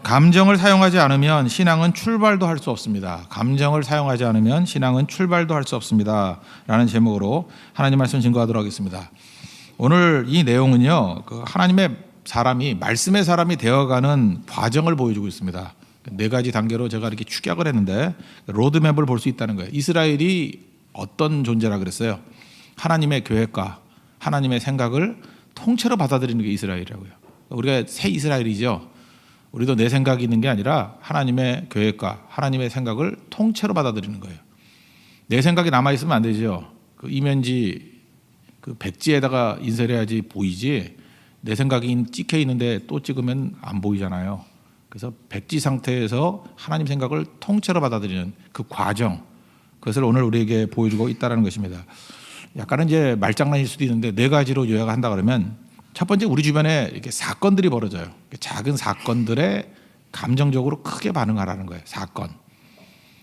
감정을 사용하지 않으면 신앙은 출발도 할 수 없습니다. 감정을 사용하지 않으면 신앙은 출발도 할 수 없습니다. 라는 제목으로 하나님 말씀 증거하도록 하겠습니다. 오늘 이 내용은요, 하나님의 사람이, 말씀의 사람이 되어가는 과정을 보여주고 있습니다. 네 가지 단계로 제가 이렇게 축약을 했는데 로드맵을 볼 수 있다는 거예요. 이스라엘이 어떤 존재라 그랬어요? 하나님의 계획과 하나님의 생각을 통째로 받아들이는 게 이스라엘이라고요. 우리가 새 이스라엘이죠. 우리도 내 생각이 있는 게 아니라 하나님의 계획과 하나님의 생각을 통째로 받아들이는 거예요. 내 생각이 남아있으면 안 되죠. 이면지 백지에다가 인쇄해야지 보이지, 내 생각이 찍혀 있는데 또 찍으면 안 보이잖아요. 그래서 백지 상태에서 하나님 생각을 통째로 받아들이는 그 과정, 그것을 오늘 우리에게 보여주고 있다는 것입니다. 약간은 이제 말장난일 수도 있는데 네 가지로 요약한다 그러면, 첫 번째, 우리 주변에 이렇게 사건들이 벌어져요. 작은 사건들에 감정적으로 크게 반응하라는 거예요. 사건.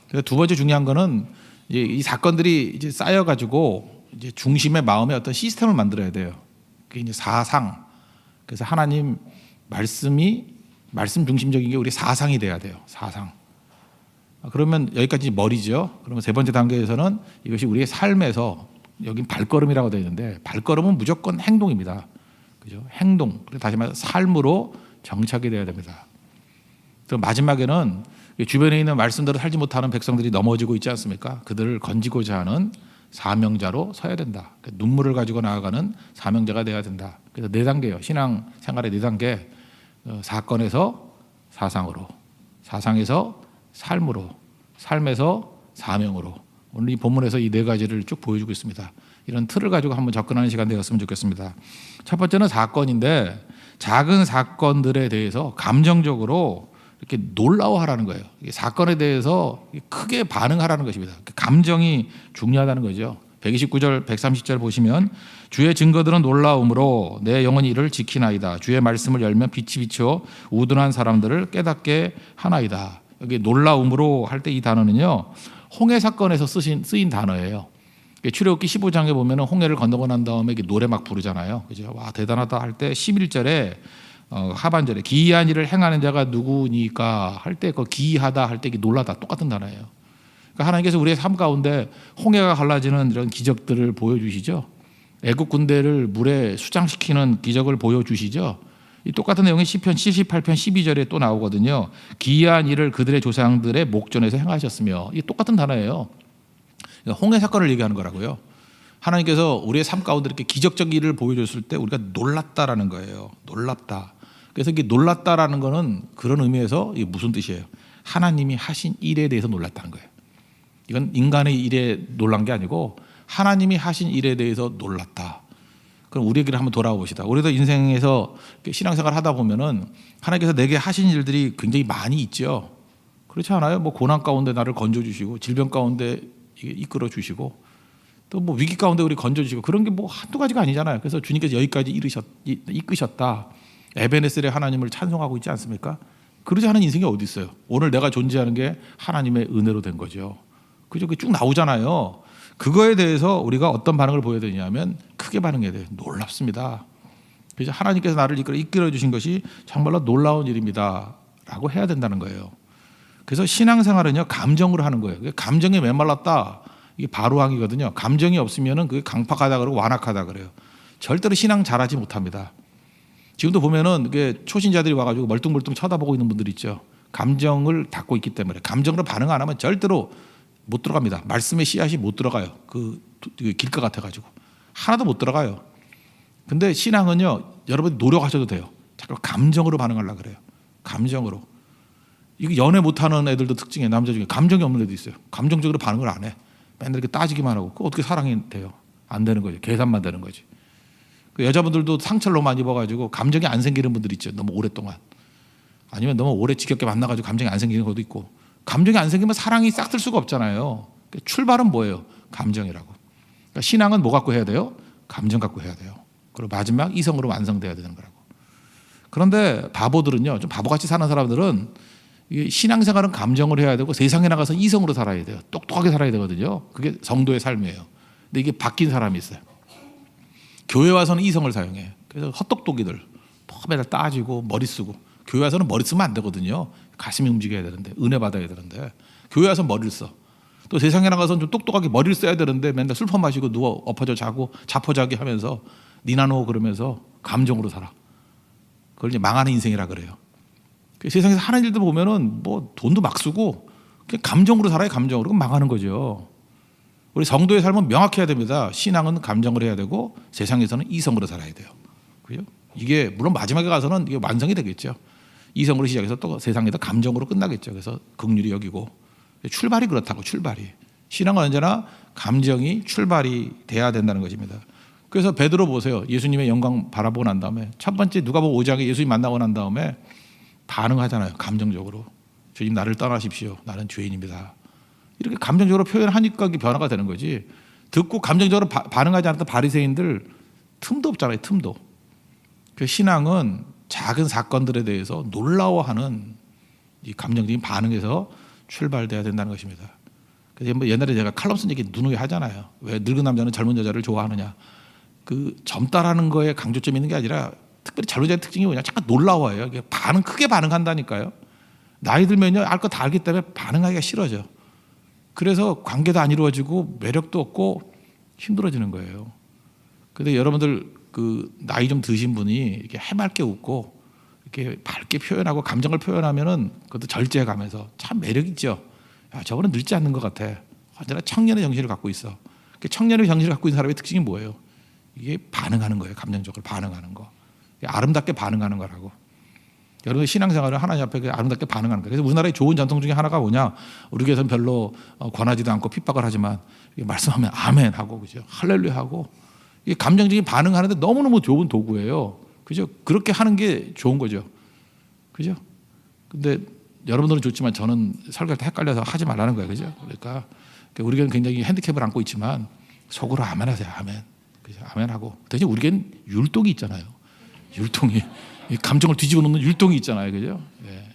그래서 두 번째 중요한 거는 이제 이 사건들이 이제 쌓여가지고 이제 중심의 마음의 어떤 시스템을 만들어야 돼요. 그게 이제 사상. 그래서 하나님 말씀 중심적인 게 우리 사상이 돼야 돼요. 사상. 그러면 여기까지 머리죠. 그러면 세 번째 단계에서는 이것이 우리의 삶에서, 여긴 발걸음이라고 되어 있는데 발걸음은 무조건 행동입니다. 그죠? 행동. 다시 말해서 삶으로 정착이 되어야 됩니다. 또 마지막에는 주변에 있는 말씀대로 살지 못하는 백성들이 넘어지고 있지 않습니까? 그들을 건지고자 하는 사명자로 서야 된다. 눈물을 가지고 나아가는 사명자가 되어야 된다. 그래서 네 단계예요. 신앙 생활의 네 단계. 사건에서 사상으로, 사상에서 삶으로, 삶에서 사명으로. 오늘 이 본문에서 이 네 가지를 쭉 보여주고 있습니다. 이런 틀을 가지고 한번 접근하는 시간 되었으면 좋겠습니다. 첫 번째는 사건인데, 작은 사건들에 대해서 감정적으로 이렇게 놀라워하라는 거예요. 사건에 대해서 크게 반응하라는 것입니다. 감정이 중요하다는 거죠. 129절, 130절 보시면, 주의 증거들은 놀라움으로 내 영혼이 이를 지키나이다. 주의 말씀을 열면 빛이 비쳐 우둔한 사람들을 깨닫게 하나이다. 여기 놀라움으로 할 때 이 단어는요, 홍해 사건에서 쓰인 단어예요. 출애굽기 15장에 보면 홍해를 건너고 난 다음에 노래 막 부르잖아요. 그죠? 와, 대단하다 할 때 11절에 하반절에 기이한 일을 행하는 자가 누구니까 할 때 그 기이하다 할 때 놀라다 똑같은 단어예요. 그러니까 하나님께서 우리의 삶 가운데 홍해가 갈라지는 이런 기적들을 보여주시죠. 애국 군대를 물에 수장시키는 기적을 보여주시죠. 이 똑같은 내용이 시편 78편 12절에 또 나오거든요. 기이한 일을 그들의 조상들의 목전에서 행하셨으며, 이 똑같은 단어예요. 홍해 사건을 얘기하는 거라고요. 하나님께서 우리의 삶 가운데 이렇게 기적적 일을 보여줬을 때 우리가 놀랐다라는 거예요. 놀랍다. 그래서 이게 놀랐다라는 거는 그런 의미에서 이게 무슨 뜻이에요? 하나님이 하신 일에 대해서 놀랐다는 거예요. 이건 인간의 일에 놀란 게 아니고 하나님이 하신 일에 대해서 놀랐다. 그럼 우리에게 한번 돌아와 봅시다. 우리도 인생에서 신앙생활 하다 보면은 하나님께서 내게 하신 일들이 굉장히 많이 있죠. 그렇지 않아요? 뭐 고난 가운데 나를 건져주시고, 질병 가운데 이끌어 주시고, 또 뭐 위기 가운데 우리 건져주시고, 그런 게 뭐 한두 가지가 아니잖아요. 그래서 주님께서 여기까지 이끄셨다. 에베네셀의 하나님을 찬송하고 있지 않습니까? 그러지 않은 인생이 어디 있어요? 오늘 내가 존재하는 게 하나님의 은혜로 된 거죠. 그죠? 쭉 나오잖아요. 그거에 대해서 우리가 어떤 반응을 보여야 되냐면 크게 반응해야 돼요. 놀랍습니다. 그래서 하나님께서 나를 이끌어 주신 것이 정말로 놀라운 일입니다 라고 해야 된다는 거예요. 그래서 신앙생활은요, 감정으로 하는 거예요. 감정에 메말랐다, 이게 바로항이거든요. 감정이 없으면 그게 강팍하다 그러고 완악하다 그래요. 절대로 신앙 잘하지 못합니다. 지금도 보면은 그게 초신자들이 와가지고 멀뚱멀뚱 쳐다보고 있는 분들 있죠. 감정을 닫고 있기 때문에. 감정으로 반응 안 하면 절대로 못 들어갑니다. 말씀의 씨앗이 못 들어가요. 길것 같아가지고 하나도 못 들어가요. 근데 신앙은요, 여러분 노력하셔도 돼요. 자꾸 감정으로 반응하려고 그래요. 감정으로. 이거 연애 못하는 애들도 특징이에요. 남자 중에 감정이 없는 애도 있어요. 감정적으로 반응을 안 해. 맨날 이렇게 따지기만 하고. 그 어떻게 사랑이 돼요? 안 되는 거죠. 계산만 되는 거지. 그 여자분들도 상처를 너무 많이 입어가지고 감정이 안 생기는 분들 있죠. 너무 오랫동안. 아니면 너무 오래 지겹게 만나가지고 감정이 안 생기는 것도 있고. 감정이 안 생기면 사랑이 싹 들 수가 없잖아요. 출발은 뭐예요? 감정이라고. 그러니까 신앙은 뭐 갖고 해야 돼요? 감정 갖고 해야 돼요. 그리고 마지막 이성으로 완성돼야 되는 거라고. 그런데 바보들은요, 좀 바보같이 사는 사람들은 신앙생활은 감정을 해야 되고 세상에 나가서 이성으로 살아야 돼요. 똑똑하게 살아야 되거든요. 그게 성도의 삶이에요. 근데 이게 바뀐 사람이 있어요. 교회 와서는 이성을 사용해요. 그래서 헛똑똑이들 맨날 따지고 머리 쓰고 교회 와서는 머리 쓰면 안 되거든요. 가슴이 움직여야 되는데, 은혜 받아야 되는데, 교회 와서 머리를 써. 또 세상에 나가서는 좀 똑똑하게 머리를 써야 되는데 맨날 술 퍼마시고 누워 엎어져 자고 자포자기 하면서 니나노 그러면서 감정으로 살아. 그걸 이제 망하는 인생이라 그래요. 세상에서 하는 일도 보면은 뭐 돈도 막 쓰고 그냥 감정으로 살아요. 감정으로. 그럼 망하는 거죠. 우리 성도의 삶은 명확해야 됩니다. 신앙은 감정으로 해야 되고 세상에서는 이성으로 살아야 돼요. 그죠? 이게 물론 마지막에 가서는 이게 완성이 되겠죠. 이성으로 시작해서 또 세상에서 감정으로 끝나겠죠. 그래서 긍휼히 여기고 출발이 그렇다고. 출발이 신앙은 언제나 감정이 출발이 돼야 된다는 것입니다. 그래서 베드로 보세요. 예수님의 영광 바라보고 난 다음에 첫 번째 누가복음 5장에 예수님 만나고 난 다음에 반응하잖아요. 감정적으로. 주님 나를 떠나십시오. 나는 죄인입니다. 이렇게 감정적으로 표현하니까 변화가 되는 거지. 듣고 감정적으로 반응하지 않았던 바리새인들 틈도 없잖아요. 틈도. 그 신앙은 작은 사건들에 대해서 놀라워하는 이 감정적인 반응에서 출발돼야 된다는 것입니다. 그래서 뭐 옛날에 제가 칼럼 쓴 얘기 누누이 하잖아요. 왜 늙은 남자는 젊은 여자를 좋아하느냐. 그 젊다라는 거에 강조점이 있는 게 아니라 특별히 젊은 여자의 특징이 뭐냐. 잠깐 놀라워요. 크게 반응한다니까요. 나이 들면요. 알 거 다 알기 때문에 반응하기가 싫어져. 그래서 관계도 안 이루어지고 매력도 없고 힘들어지는 거예요. 근데 여러분들 그 나이 좀 드신 분이 이렇게 해맑게 웃고 이렇게 밝게 표현하고 감정을 표현하면은 그것도 절제해가면서 참 매력 있죠. 야, 저거는 늙지 않는 것 같아. 언제나 청년의 정신을 갖고 있어. 청년의 정신을 갖고 있는 사람의 특징이 뭐예요? 이게 반응하는 거예요. 감정적으로 반응하는 거. 아름답게 반응하는 거라고. 여러분 신앙생활을 하나님 앞에 아름답게 반응하는 거예요. 그래서 우리나라의 좋은 전통 중에 하나가 뭐냐? 우리 교회에서는 별로 권하지도 않고 핍박을 하지만 말씀하면 아멘 하고 그죠? 할렐루야 하고 이게 감정적인 반응하는데 너무너무 좋은 도구예요. 그죠? 그렇게 하는 게 좋은 거죠. 그죠? 근데 여러분들은 좋지만 저는 설교할 때 헷갈려서 하지 말라는 거예요. 그죠? 그러니까 우리 교회는 굉장히 핸디캡을 안고 있지만 속으로 아멘 하세요. 아멘. 그죠? 아멘 하고. 대신 우리 교회는 율동이 있잖아요. 율동이. 감정을 뒤집어 놓는 율동이 있잖아요. 그죠? 예.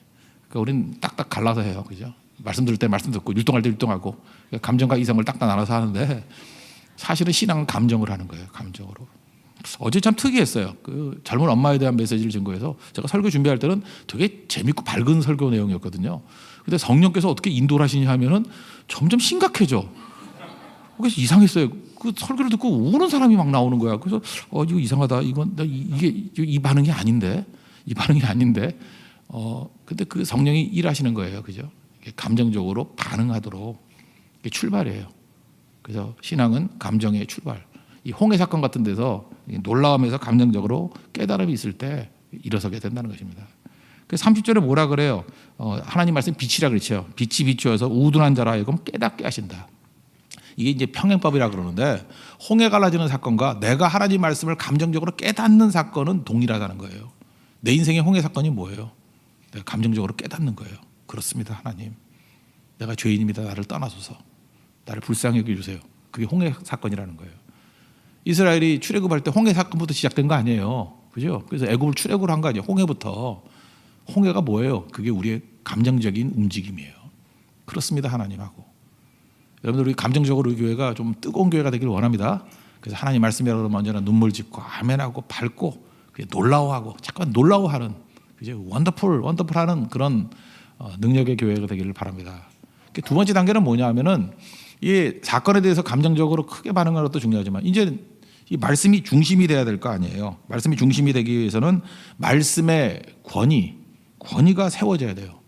그러니까 우리는 딱딱 갈라서 해요. 그죠? 말씀 들을 때 말씀 듣고 율동할 때 율동하고 감정과 이성을 딱딱 나눠서 하는데 사실은 신앙은 감정을 하는 거예요. 감정으로. 어제 참 특이했어요. 그 젊은 엄마에 대한 메시지를 증거해서 제가 설교 준비할 때는 되게 재밌고 밝은 설교 내용이었거든요. 근데 성령께서 어떻게 인도를 하시냐 하면은 점점 심각해져. 그래서 이상했어요. 그 설교를 듣고 우는 사람이 막 나오는 거야. 그래서 이거 이상하다. 이건 이 반응이 아닌데. 이 반응이 아닌데. 근데 그 성령이 일하시는 거예요. 그죠? 감정적으로 반응하도록 출발이에요. 그래서 신앙은 감정의 출발. 이 홍해 사건 같은 데서 놀라움에서 감정적으로 깨달음이 있을 때 일어서게 된다는 것입니다. 그래서 30절에 뭐라 그래요? 하나님 말씀 빛이라 그랬죠. 빛이 비추어서 우둔한 자라 하여금 깨닫게 하신다. 이게 이제 평행법이라 그러는데 홍해 갈라지는 사건과 내가 하나님 말씀을 감정적으로 깨닫는 사건은 동일하다는 거예요. 내 인생의 홍해 사건이 뭐예요? 내가 감정적으로 깨닫는 거예요. 그렇습니다. 하나님. 내가 죄인입니다. 나를 떠나소서. 나를 불쌍히 여겨주세요. 그게 홍해 사건이라는 거예요. 이스라엘이 출애굽할 때 홍해 사건부터 시작된 거 아니에요. 그죠? 그래서 애굽을 출애굽을 한 거 아니에요. 홍해부터. 홍해가 뭐예요? 그게 우리의 감정적인 움직임이에요. 그렇습니다. 하나님하고. 여러분들 우리 감정적으로 우리 교회가 좀 뜨거운 교회가 되기를 원합니다. 그래서 하나님 말씀이라고 그러면 언제나 눈물 짓고 아멘하고 밝고 놀라워하고 잠깐 놀라워하는 그죠? 원더풀하는 그런 능력의 교회가 되기를 바랍니다. 두 번째 단계는 뭐냐 하면은 이 사건에 대해서 감정적으로 크게 반응하는 것도 중요하지만 이제 이 말씀이 중심이 돼야 될 거 아니에요. 말씀이 중심이 되기 위해서는 말씀의 권위가 세워져야 돼요.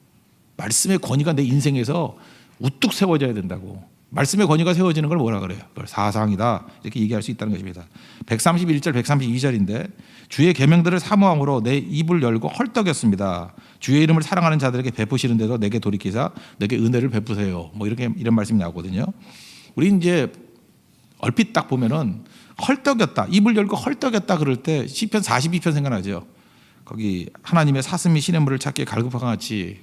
말씀의 권위가 내 인생에서 우뚝 세워져야 된다고. 말씀의 권위가 세워지는 걸 뭐라 그래요? 그걸 사상이다 이렇게 얘기할 수 있다는 것입니다. 131절 132절인데 주의 계명들을 사모함으로 내 입을 열고 헐떡였습니다. 주의 이름을 사랑하는 자들에게 베푸시는데도 내게 돌이키사 내게 은혜를 베푸세요. 뭐 이런 말씀이 나오거든요. 우리 이제 얼핏 딱 보면은 헐떡였다. 입을 열고 헐떡였다 그럴 때 시편 42편 생각나죠. 거기 하나님의 사슴이 시냇물을 찾기에 갈급한 같이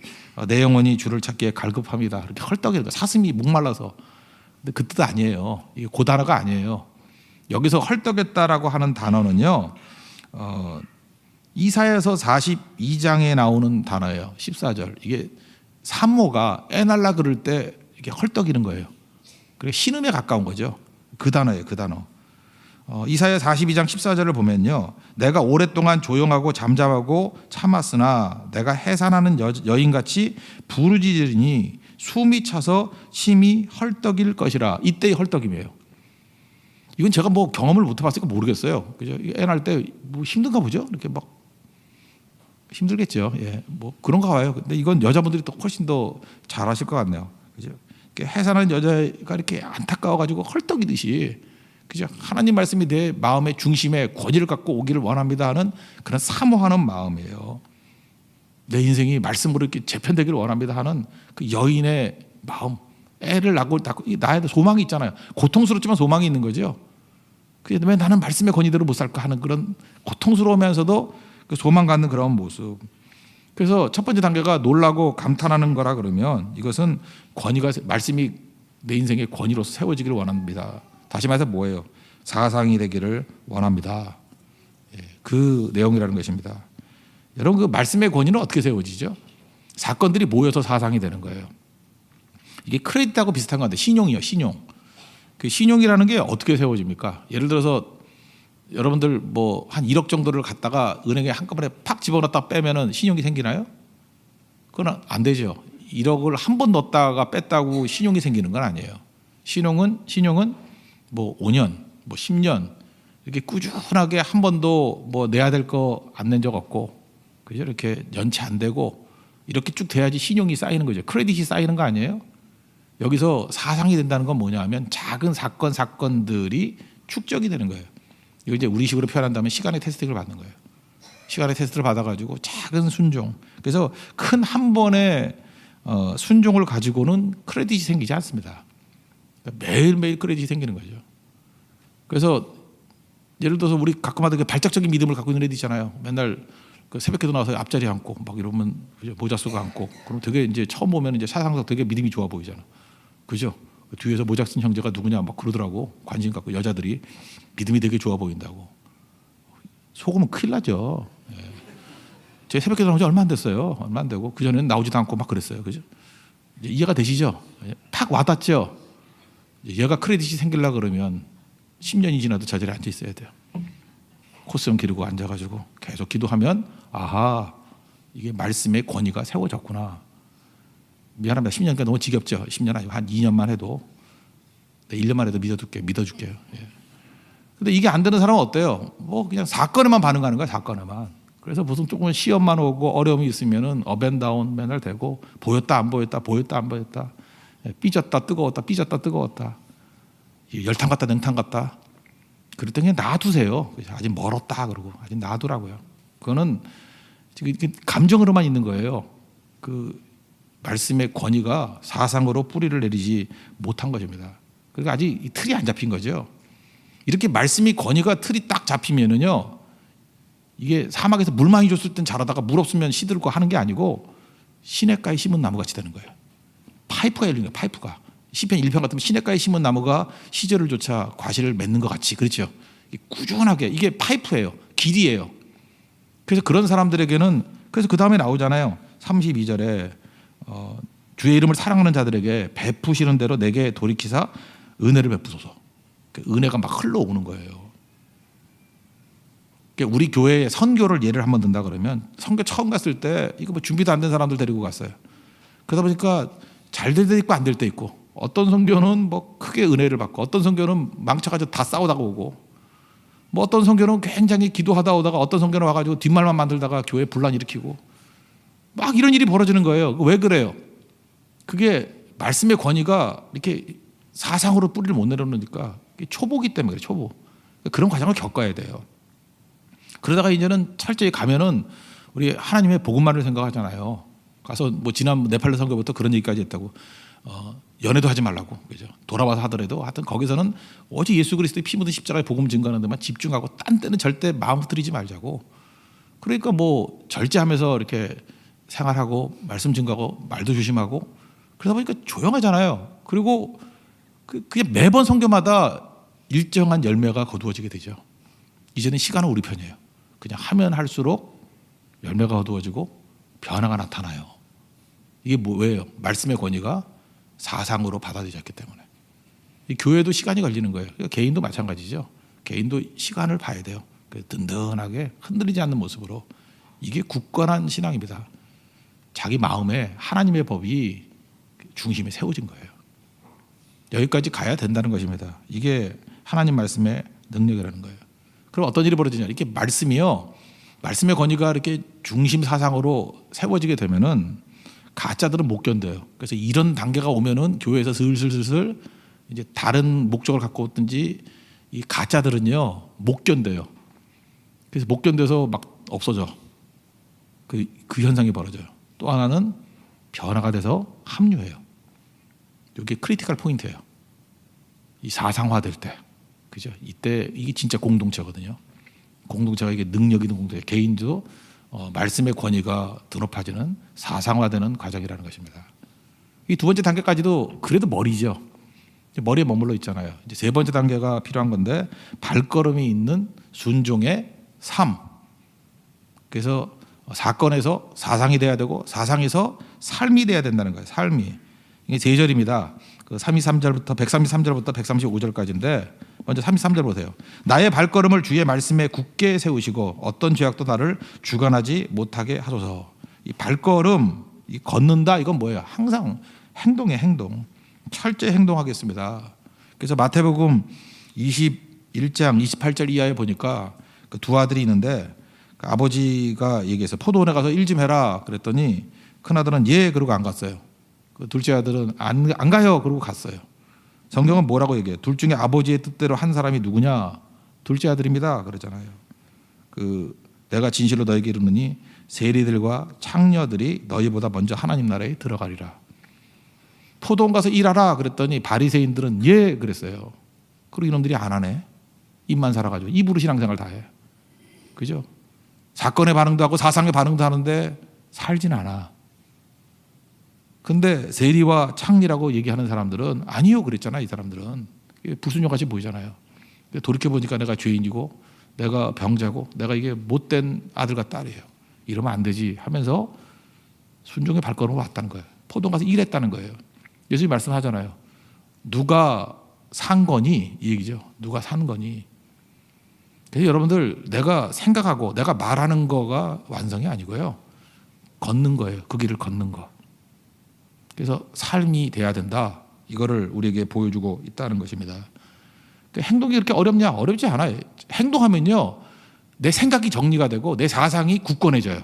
내 영혼이 주를 찾기에 갈급합니다. 이렇게 헐떡이니까 사슴이 목말라서. 근데 그 뜻 아니에요. 이게 그 단어가 아니에요. 여기서 헐떡였다라고 하는 단어는요. 이사야서 42장에 나오는 단어예요. 14절. 이게 산모가 애 날라 그럴 때 이게 헐떡이는 거예요. 그게 신음에 가까운 거죠. 그 단어예요. 그 단어. 이사야 42장 14절을 보면요, 내가 오랫동안 조용하고 잠잠하고 참았으나 내가 해산하는 여인같이 부르짖으니 숨이 차서 심히 헐떡일 것이라. 이때의 헐떡임이에요. 이건 제가 뭐 경험을 못 해봤으니까 모르겠어요. 그죠? 애 낳을 때 뭐 힘든가 보죠. 이렇게 막 힘들겠죠. 예, 뭐 그런가 봐요. 근데 이건 여자분들이 또 훨씬 더 잘하실 것 같네요. 그죠? 해산하는 여자가 이렇게 안타까워가지고 헐떡이듯이, 그죠? 하나님 말씀이 내 마음의 중심에 권위를 갖고 오기를 원합니다 하는 그런 사모하는 마음이에요. 내 인생이 말씀으로 이렇게 재편되기를 원합니다 하는 그 여인의 마음. 애를 낳고 나에 소망이 있잖아요. 고통스럽지만 소망이 있는 거죠. 그래서 왜 나는 말씀의 권위대로 못 살까 하는 그런 고통스러우면서도 그 소망 갖는 그런 모습. 그래서 첫 번째 단계가 놀라고 감탄하는 거라 그러면 이것은 권위가, 말씀이 내 인생의 권위로서 세워지기를 원합니다. 다시 말해서 뭐예요? 사상이 되기를 원합니다. 그 내용이라는 것입니다. 여러분, 그 말씀의 권위는 어떻게 세워지죠? 사건들이 모여서 사상이 되는 거예요. 이게 크레딧하고 비슷한 건데, 신용이요, 신용. 그 신용이라는 게 어떻게 세워집니까? 예를 들어서 여러분들 뭐 한 1억 정도를 갖다가 은행에 한꺼번에 팍 집어넣었다 빼면은 신용이 생기나요? 그건 안 되죠. 1억을 한 번 넣었다가 뺐다고 신용이 생기는 건 아니에요. 신용은 뭐 5년, 뭐 10년 이렇게 꾸준하게 한 번도 뭐 내야 될 거 안 낸 적 없고, 그죠? 이렇게 연체 안 되고 이렇게 쭉 돼야지 신용이 쌓이는 거죠. 크레딧이 쌓이는 거 아니에요? 여기서 사상이 된다는 건 뭐냐 하면 작은 사건들이 축적이 되는 거예요. 이거 이제 우리식으로 표현한다면 시간의 테스트를 받는 거예요. 시간의 테스트를 받아가지고 작은 순종. 그래서 큰 한 번의 순종을 가지고는 크레딧이 생기지 않습니다. 그러니까 매일매일 크레딧이 생기는 거죠. 그래서 예를 들어서 우리 가끔하다 발작적인 믿음을 갖고 있는 애들 있잖아요. 맨날 그 새벽기도 나와서 앞자리 앉고 막 이러면 모자 쓰고 앉고, 그럼 되게 이제 처음 보면 이제 사상상 되게 믿음이 좋아 보이잖아. 그죠? 뒤에서 모자 쓴 형제가 누구냐 막 그러더라고. 관심 갖고 여자들이 믿음이 되게 좋아 보인다고. 속으면 큰일 나죠. 예. 제 새벽기도 나온 지 얼마 안 됐어요. 얼마 안 되고 그 전에는 나오지도 않고 막 그랬어요. 그죠? 이제 이해가 되시죠? 팍 와닿죠. 얘가 크레딧이 생기려 그러면 10년이 지나도 저 자리에 앉아 있어야 돼요. 코스형 기르고 앉아가지고 계속 기도하면, 아하, 이게 말씀의 권위가 세워졌구나. 미안합니다. 10년이니까 너무 지겹죠. 10년 아니고 한 2년만 해도, 1년만 해도 믿어줄게요. 예. 근데 이게 안 되는 사람은 어때요? 뭐 그냥 사건에만 반응하는 거야, 사건에만. 그래서 무슨 조금 시험만 오고 어려움이 있으면은 업앤다운 맨날 되고, 보였다 안 보였다, 보였다 안 보였다, 삐졌다 뜨거웠다, 삐졌다 뜨거웠다, 열탕 같다 냉탕 같다. 그럴 때 그냥 놔두세요. 아직 멀었다 그러고 아직 놔두라고요. 그거는 지금 감정으로만 있는 거예요. 그 말씀의 권위가 사상으로 뿌리를 내리지 못한 것입니다. 그러니까 아직 이 틀이 안 잡힌 거죠. 이렇게 말씀이 권위가 틀이 딱 잡히면은요, 이게 사막에서 물 많이 줬을 땐 자라다가 물 없으면 시들고 하는 게 아니고 시냇가에 심은 나무같이 되는 거예요. 파이프가 열린 거예요. 파이프가. 시편 1편 같으면 시냇가에 심은 나무가 시절을 쫓아 과실을 맺는 것 같이, 그렇죠? 꾸준하게 이게 파이프예요. 길이에요. 그래서 그런 사람들에게는, 그래서 그 다음에 나오잖아요. 32절에 주의 이름을 사랑하는 자들에게 베푸시는 대로 내게 돌이키사 은혜를 베푸소서. 은혜가 막 흘러오는 거예요. 우리 교회에 선교를 예를 한번 든다 그러면, 선교 처음 갔을 때 이거 뭐 준비도 안 된 사람들 데리고 갔어요. 그러다 보니까 잘 될 때 있고 안 될 때 있고, 어떤 선교는 뭐 크게 은혜를 받고, 어떤 선교는 망쳐가지고 다 싸우다가 오고, 뭐 어떤 선교는 굉장히 기도하다 오다가 어떤 선교는 와가지고 뒷말만 만들다가 교회 분란 일으키고, 막 이런 일이 벌어지는 거예요. 왜 그래요? 그게 말씀의 권위가 이렇게 사상으로 뿌리를 못 내려놓으니까 초보기 때문에 그래요. 초보. 그런 과정을 겪어야 돼요. 그러다가 이제는 철저히 가면은 우리 하나님의 복음만을 생각하잖아요. 가서 뭐 지난 네팔 선교부터 그런 얘기까지 했다고. 연애도 하지 말라고, 그죠? 돌아와서 하더라도 하여튼 거기서는 오직 예수 그리스도의 피 묻은 십자가의 복음 증거하는 데만 집중하고, 딴 때는 절대 마음 들이지 말자고. 그러니까 뭐 절제하면서 이렇게 생활하고 말씀 증거하고 말도 조심하고, 그러다 보니까 조용하잖아요. 그리고 그냥 매번 선교마다 일정한 열매가 거두어지게 되죠. 이제는 시간은 우리 편이에요. 그냥 하면 할수록 열매가 거두어지고 변화가 나타나요. 이게 뭐예요? 말씀의 권위가 사상으로 받아들여졌기 때문에. 이 교회도 시간이 걸리는 거예요. 그러니까 개인도 마찬가지죠. 개인도 시간을 봐야 돼요. 든든하게 흔들리지 않는 모습으로. 이게 굳건한 신앙입니다. 자기 마음에 하나님의 법이 중심에 세워진 거예요. 여기까지 가야 된다는 것입니다. 이게 하나님 말씀의 능력이라는 거예요. 그럼 어떤 일이 벌어지냐? 이렇게 말씀이요, 말씀의 권위가 이렇게 중심 사상으로 세워지게 되면은 가짜들은 못 견뎌요. 그래서 이런 단계가 오면은 교회에서 슬슬 이제 다른 목적을 갖고 있든지 이 가짜들은요 못 견뎌요. 그래서 못 견뎌서 막 없어져. 그 현상이 벌어져요. 또 하나는 변화가 돼서 합류해요. 이게 크리티컬 포인트예요. 이 사상화될 때, 그죠? 이때 이게 진짜 공동체거든요. 공동체가 이게 능력 있는 공동체, 개인도 말씀의 권위가 드높아지는 사상화되는 과정이라는 것입니다. 이 두 번째 단계까지도 그래도 머리죠. 머리에 머물러 있잖아요. 이제 세 번째 단계가 필요한 건데 발걸음이 있는 순종의 삶. 그래서 사건에서 사상이 돼야 되고 사상에서 삶이 돼야 된다는 거예요. 삶이. 이게 세 절입니다. 그 33절부터 133절부터 135절까지인데 먼저 33절 보세요. 나의 발걸음을 주의 말씀에 굳게 세우시고 어떤 죄악도 나를 주관하지 못하게 하소서. 이 발걸음, 이 걷는다, 이건 뭐예요? 항상 행동의 행동. 철저히 행동하겠습니다. 그래서 마태복음 21장 28절 이하에 보니까 그 두 아들이 있는데 그 아버지가 얘기해서 포도원에 가서 일 좀 해라 그랬더니 큰아들은 예 그러고 안 갔어요. 그 둘째 아들은 안 가요 그러고 갔어요. 성경은 뭐라고 얘기해요? 둘 중에 아버지의 뜻대로 한 사람이 누구냐? 둘째 아들입니다 그러잖아요. 내가 진실로 너에게 이르노니 세리들과 창녀들이 너희보다 먼저 하나님 나라에 들어가리라. 포도원 가서 일하라 그랬더니 바리새인들은 예 그랬어요. 그리고 이놈들이 안 하네. 입만 살아가지고 입으로 신앙생활 다 해. 그죠? 사건에 반응도 하고 사상에 반응도 하는데 살진 않아. 근데 세리와 창리라고 얘기하는 사람들은 아니요 그랬잖아. 이 사람들은 불순종같이 보이잖아요. 돌이켜보니까 내가 죄인이고 내가 병자고 내가 이게 못된 아들과 딸이에요. 이러면 안 되지 하면서 순종의 발걸음으로 왔다는 거예요. 포도원 가서 일했다는 거예요. 예수님이 말씀하잖아요. 누가 산 거니? 이 얘기죠. 누가 산 거니? 그래서 여러분들 내가 생각하고 내가 말하는 거가 완성이 아니고요. 걷는 거예요. 그 길을 걷는 거. 그래서 삶이 돼야 된다. 이거를 우리에게 보여주고 있다는 것입니다. 행동이 그렇게 어렵냐? 어렵지 않아요. 행동하면요. 내 생각이 정리가 되고 내 사상이 굳건해져요.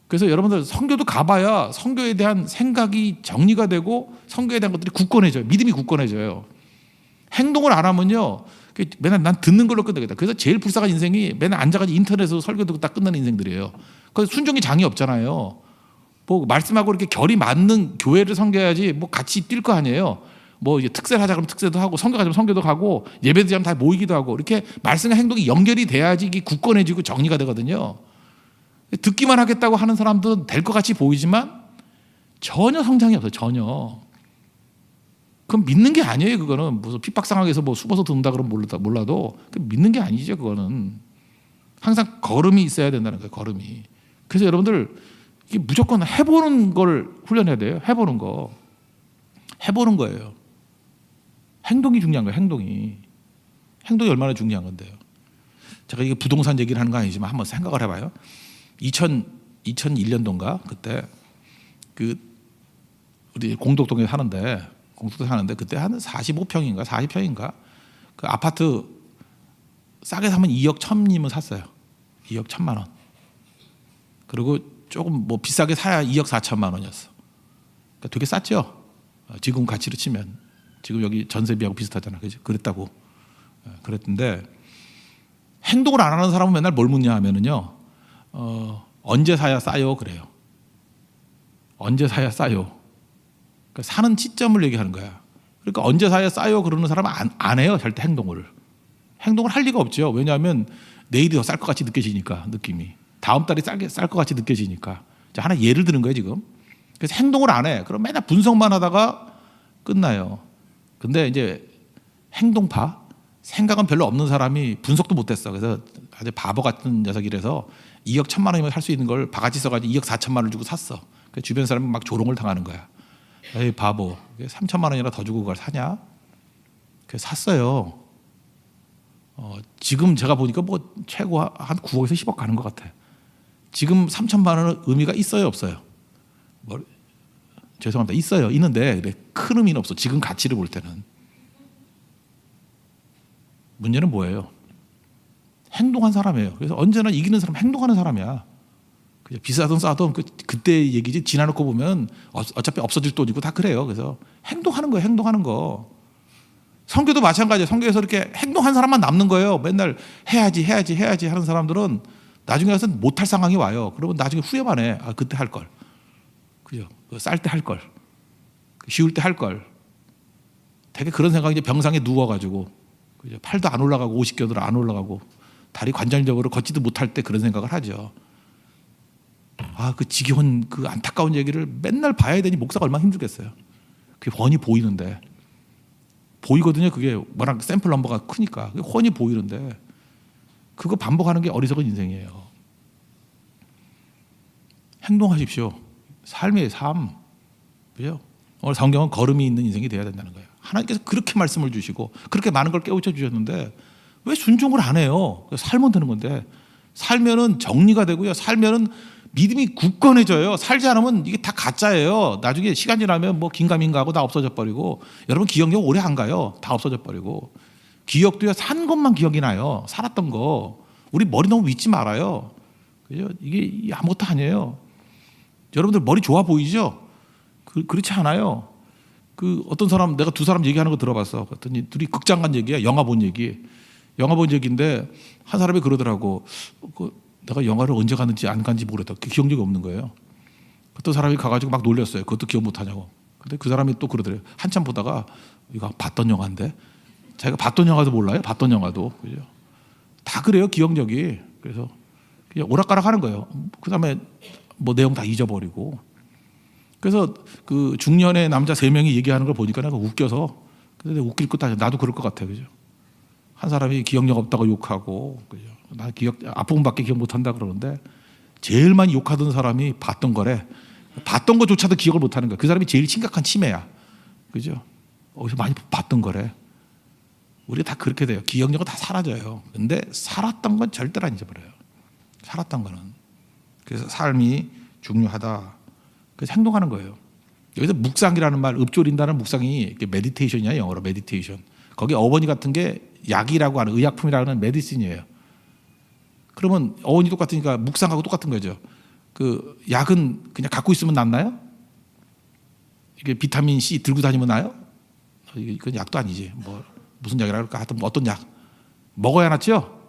그래서 여러분들 선교도 가봐야 선교에 대한 생각이 정리가 되고 선교에 대한 것들이 굳건해져요. 믿음이 굳건해져요. 행동을 안 하면요. 맨날 난 듣는 걸로 끝내겠다. 그래서 제일 불쌍한 인생이 맨날 앉아가지고 인터넷에서 설교 듣고 딱 끝나는 인생들이에요. 그래서 순종이 장이 없잖아요. 뭐 말씀하고 이렇게 결이 맞는 교회를 섬겨야지 뭐 같이 뛸 거 아니에요. 뭐 이제 특세를 하자 그러면 특세도 하고 선교 가자면 선교도 가고 예배도 하면 다 모이기도 하고 이렇게 말씀과 행동이 연결이 돼야지 이게 굳건해지고 정리가 되거든요. 듣기만 하겠다고 하는 사람도 될 것 같이 보이지만 전혀 성장이 없어요. 전혀. 그건 믿는 게 아니에요. 그거는 무슨 핍박상황에서 뭐 숨어서 듣는다 그러면 몰라도 믿는 게 아니죠. 그거는 항상 걸음이 있어야 된다는 거예요. 걸음이. 그래서 여러분들 이게 무조건 해보는 걸 훈련해야 돼요. 해보는 거예요. 행동이 중요한 거예요. 행동이 얼마나 중요한 건데요. 제가 이게 부동산 얘기를 하는 건 아니지만 한번 생각을 해봐요. 2001년도인가 그때 우리 공덕동에 사는데 그때 한 45평인가 40평인가 그 아파트 싸게 사면 2억 1,000이면 샀어요. 2억 1,000만 원. 그리고 조금 뭐 비싸게 사야 2억 4천만 원이었어. 그러니까 되게 쌌죠. 지금 가치로 치면 지금 여기 전세비하고 비슷하잖아. 그죠? 그랬다고. 그랬는데 행동을 안 하는 사람은 맨날 뭘 묻냐 하면은요. 언제 사야 싸요? 그래요. 언제 사야 싸요? 그러니까 사는 시점을 얘기하는 거야. 그러니까 언제 사야 싸요? 그러는 사람은 안 해요. 절대 행동을 할 리가 없죠. 왜냐하면 내일이 더 쌀 것 같이 느껴지니까 느낌이. 다음 달이 쌀 것 같이 느껴지니까. 자, 하나 예를 드는 거예요 지금. 그래서 행동을 안 해. 그럼 맨날 분석만 하다가 끝나요. 근데 이제 행동파, 생각은 별로 없는 사람이 분석도 못했어. 그래서 아주 바보 같은 녀석이라서 2억 1,000만 원이면 살 수 있는 걸 바가지 써가지고 2억 4천만 원을 주고 샀어. 그래서 주변 사람이 막 조롱을 당하는 거야. 에이 바보, 3천만 원이나 더 주고 그걸 사냐? 그래서 샀어요. 지금 제가 보니까 뭐 최고 한 9억에서 10억 가는 것 같아. 지금 3천만 원은 의미가 있어요, 없어요? 죄송합니다. 있어요. 있는데 큰 의미는 없어. 지금 가치를 볼 때는. 문제는 뭐예요? 행동한 사람이에요. 그래서 언제나 이기는 사람 행동하는 사람이야. 그냥 비싸든 싸든 그때 얘기지. 지나놓고 보면 어차피 없어질 돈이고 다 그래요. 그래서 행동하는 거예요. 행동하는 거. 선교도 마찬가지예요. 선교에서 이렇게 행동한 사람만 남는 거예요. 맨날 해야지 하는 사람들은 나중에 가서 못할 상황이 와요. 그러면 나중에 후회만 해. 아, 그때 할 걸. 그죠? 쌀 때 할 걸. 쉬울 때 할 걸. 되게 그런 생각이 이제 병상에 누워가지고 그죠? 팔도 안 올라가고 50견으로 안 올라가고 다리 관절적으로 걷지도 못할 때 그런 생각을 하죠. 아, 그 지겨운 그 안타까운 얘기를 맨날 봐야 되니 목사가 얼마나 힘들겠어요. 그게 훤히 보이는데. 보이거든요. 그게 워낙 샘플 넘버가 크니까. 그게 훤히 보이는데 그거 반복하는 게 어리석은 인생이에요. 행동하십시오. 삶이에요. 삶. 그죠? 오늘 성경은 걸음이 있는 인생이 되어야 된다는 거예요. 하나님께서 그렇게 말씀을 주시고 그렇게 많은 걸 깨우쳐 주셨는데 왜 순종을 안 해요? 살면 되는 건데. 살면은 정리가 되고요. 살면은 믿음이 굳건해져요. 살지 않으면 이게 다 가짜예요. 나중에 시간 지나면 뭐 긴가민가하고 다 없어져 버리고 여러분 기억력 오래 안 가요. 다 없어져 버리고 기억도요. 산 것만 기억이 나요. 살았던 거. 우리 머리 너무 믿지 말아요. 그죠? 이게 아무것도 아니에요. 여러분들 머리 좋아 보이죠? 그렇지 않아요. 어떤 사람 내가 두 사람 얘기하는 거 들어봤어. 그랬더니 둘이 극장 간 얘기야. 영화 본 얘기인데 한 사람이 그러더라고. 내가 영화를 언제 갔는지 안 갔는지 모르겠다. 기억력이 없는 거예요. 어떤 사람이 가가지고 막 놀렸어요. 그것도 기억 못하냐고. 근데 그 사람이 또 그러더래요. 한참 보다가 이거 봤던 영화인데 자기가 봤던 영화도 몰라요. 봤던 영화도. 그죠? 다 그래요. 기억력이. 그래서 그냥 오락가락 하는 거예요. 그 다음에 뭐 내용 다 잊어버리고. 그래서 그 중년의 남자 3명이 얘기하는 걸 보니까 내가 웃겨서 근데 웃길 것도 아니야. 나도 그럴 것 같아. 그죠? 한 사람이 기억력 없다고 욕하고, 그죠? 나 앞부분밖에 기억 못한다 그러는데 제일 많이 욕하던 사람이 봤던 거래. 봤던 거조차도 기억을 못하는 거야. 그 사람이 제일 심각한 치매야. 그죠? 어디서 많이 봤던 거래. 우리가 다 그렇게 돼요. 기억력은 다 사라져요. 근데 살았던 건 절대로 안 잊어버려요. 살았던 거는. 그래서 삶이 중요하다. 그래서 행동하는 거예요. 여기서 묵상이라는 말, 읊조린다는 묵상이 메디테이션이야. 영어로 메디테이션. 거기 어원이 같은 게 약이라고 하는 의약품이라는 메디신이에요. 그러면 어원이 똑같으니까 묵상하고 똑같은 거죠. 그 약은 그냥 갖고 있으면 낫나요? 이게 비타민 C 들고 다니면 나요? 이건 약도 아니지. 뭐 무슨 약이라 그럴까? 하여튼 어떤 약 먹어야 낫죠?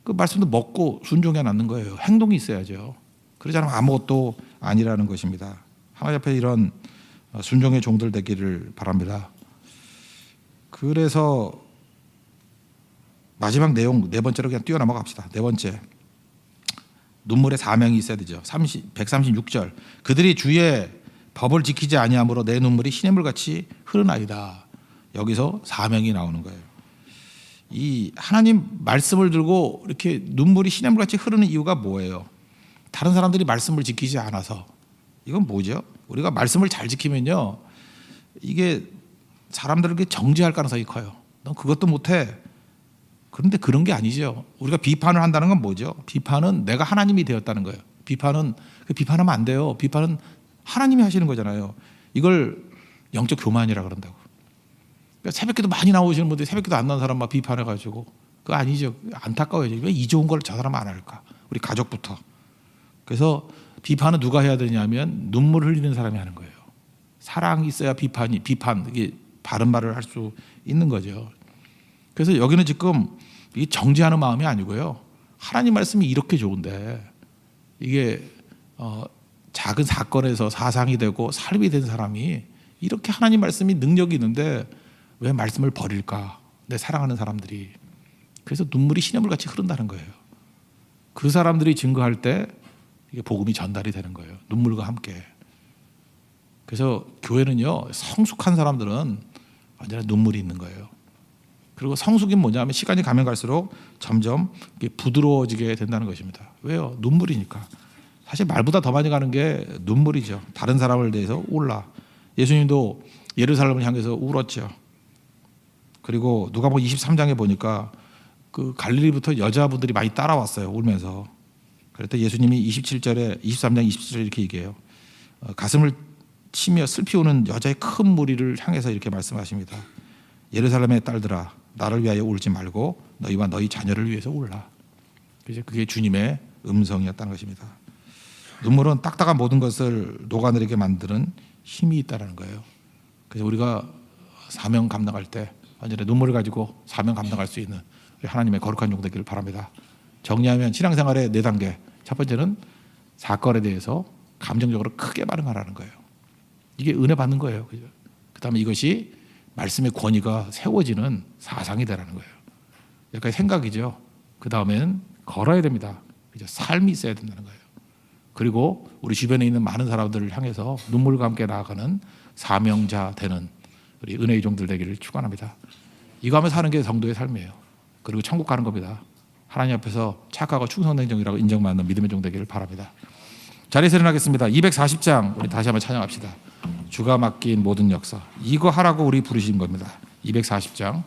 그 말씀도 먹고 순종해야 낫는 거예요. 행동이 있어야죠. 그러지 않으면 아무것도 아니라는 것입니다. 하나님 앞에 이런 순종의 종들 되기를 바랍니다. 그래서 마지막 내용 4번째로 그냥 뛰어넘어 갑시다. 4번째. 눈물의 사명이 있어야 되죠. 136절. 그들이 주의 법을 지키지 아니함으로 내 눈물이 시냇물같이 흐르나이다. 여기서 사명이 나오는 거예요. 이 하나님 말씀을 들고 이렇게 눈물이 시냇물같이 흐르는 이유가 뭐예요? 다른 사람들이 말씀을 지키지 않아서. 이건 뭐죠? 우리가 말씀을 잘 지키면요. 이게 사람들에게 정죄할 가능성이 커요. 넌 그것도 못해. 그런데 그런 게 아니죠. 우리가 비판을 한다는 건 뭐죠? 비판은 내가 하나님이 되었다는 거예요. 비판하면 안 돼요. 비판은 하나님이 하시는 거잖아요. 이걸 영적 교만이라 그런다고. 그러니까 새벽기도 많이 나오시는 분들이 새벽기도 안 나온 사람 막 비판해가지고 그거 아니죠. 안타까워요. 왜 이 좋은 걸 저 사람 안 할까? 우리 가족부터. 그래서 비판은 누가 해야 되냐면 눈물 흘리는 사람이 하는 거예요. 사랑이 있어야 비판 이게 바른 말을 할 수 있는 거죠. 그래서 여기는 지금 이게 정죄하는 마음이 아니고요. 하나님 말씀이 이렇게 좋은데 이게 작은 사건에서 사상이 되고 삶이 된 사람이 이렇게 하나님 말씀이 능력이 있는데 왜 말씀을 버릴까? 내 사랑하는 사람들이. 그래서 눈물이 시냇물같이 흐른다는 거예요. 그 사람들이 증거할 때 이게 복음이 전달이 되는 거예요. 눈물과 함께. 그래서 교회는요. 성숙한 사람들은 언제나 눈물이 있는 거예요. 그리고 성숙이 뭐냐면 시간이 가면 갈수록 점점 부드러워지게 된다는 것입니다. 왜요? 눈물이니까. 사실 말보다 더 많이 가는 게 눈물이죠. 다른 사람을 대해서 울라. 예수님도 예루살렘을 향해서 울었죠. 그리고 누가복음 23장에 보니까 그 갈릴리부터 여자분들이 많이 따라왔어요. 울면서. 그랬더니 예수님이 27절에 23장 27절에 이렇게 얘기해요. 가슴을 치며 슬피 우는 여자의 큰 무리를 향해서 이렇게 말씀하십니다. 예루살렘의 딸들아 나를 위하여 울지 말고 너희와 너희 자녀를 위해서 울라. 그게 주님의 음성이었다는 것입니다. 눈물은 딱딱한 모든 것을 녹아내리게 만드는 힘이 있다는 거예요. 그래서 우리가 사명 감당할 때 완전히 눈물을 가지고 사명 감당할 수 있는 우리 하나님의 거룩한 종 되기를 바랍니다. 정리하면 신앙생활의 4단계. 첫 번째는 사건에 대해서 감정적으로 크게 반응하라는 거예요. 이게 은혜 받는 거예요. 그다음에 이것이 말씀의 권위가 세워지는 사상이 되라는 거예요. 여기까지 생각이죠. 그다음에는 걸어야 됩니다. 삶이 있어야 된다는 거예요. 그리고 우리 주변에 있는 많은 사람들을 향해서 눈물과 함께 나아가는 사명자 되는 우리 은혜의 종들 되기를 축원합니다. 이거 하면서 사는 게 성도의 삶이에요. 그리고 천국 가는 겁니다. 하나님 앞에서 착하고 충성된 종이라고 인정받는 믿음의 종 되기를 바랍니다. 자리에서 일어나겠습니다. 240장 우리 다시 한번 찬양합시다. 주가 맡긴 모든 역사. 이거 하라고 우리 부르신 겁니다. 240장